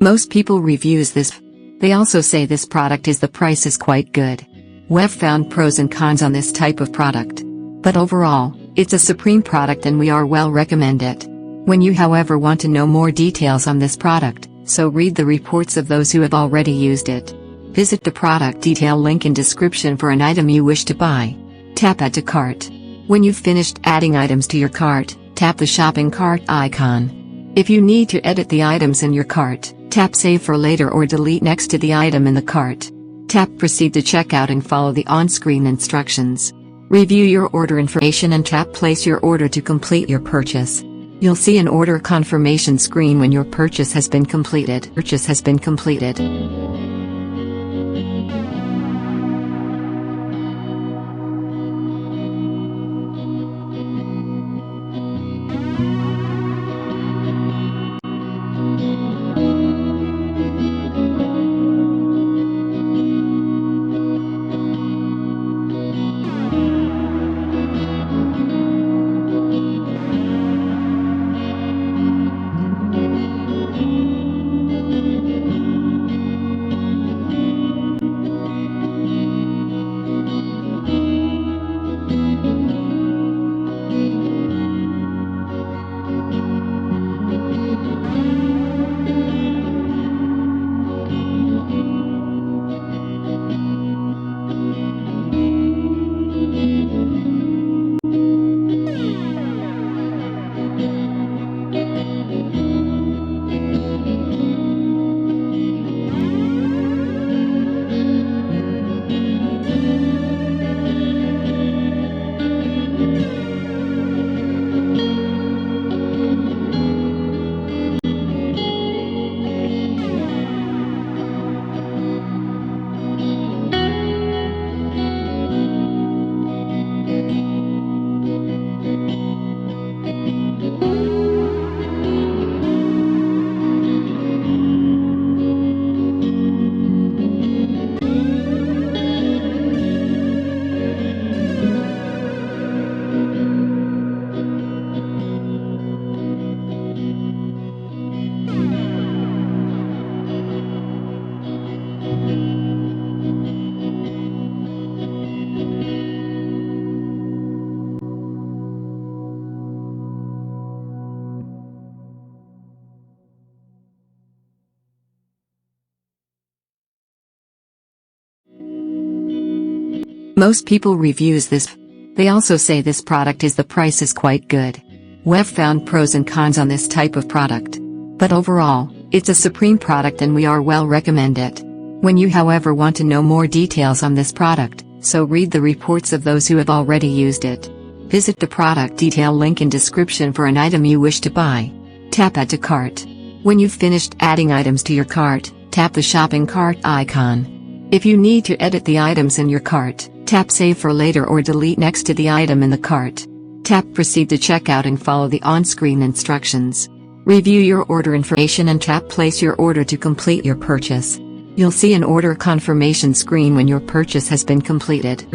Most people reviews this. They also say this product is the price is quite good. We've found pros and cons on this type of product. But overall, it's a supreme product and we are well recommend it. When you however want to know more details on this product, so read the reports of those who have already used it. Visit the product detail link in description for an item you wish to buy. Tap Add to Cart. When you've finished adding items to your cart, tap the shopping cart icon. If you need to edit the items in your cart, tap Save for later or delete next to the item in the cart. Tap Proceed to checkout and follow the on-screen instructions. Review your order information and tap Place your order to complete your purchase. You'll see an order confirmation screen when your purchase has been completed. Most people reviews this. They also say this product is the price is quite good. We've found pros and cons on this type of product. But overall, it's a supreme product and we are well recommend it. When you however want to know more details on this product, so read the reports of those who have already used it. Visit the product detail link in description for an item you wish to buy. Tap Add to Cart. When you've finished adding items to your cart, tap the shopping cart icon. If you need to edit the items in your cart, tap Save for later or delete next to the item in the cart. Tap Proceed to checkout and follow the on-screen instructions. Review your order information and tap Place your order to complete your purchase. You'll see an order confirmation screen when your purchase has been completed.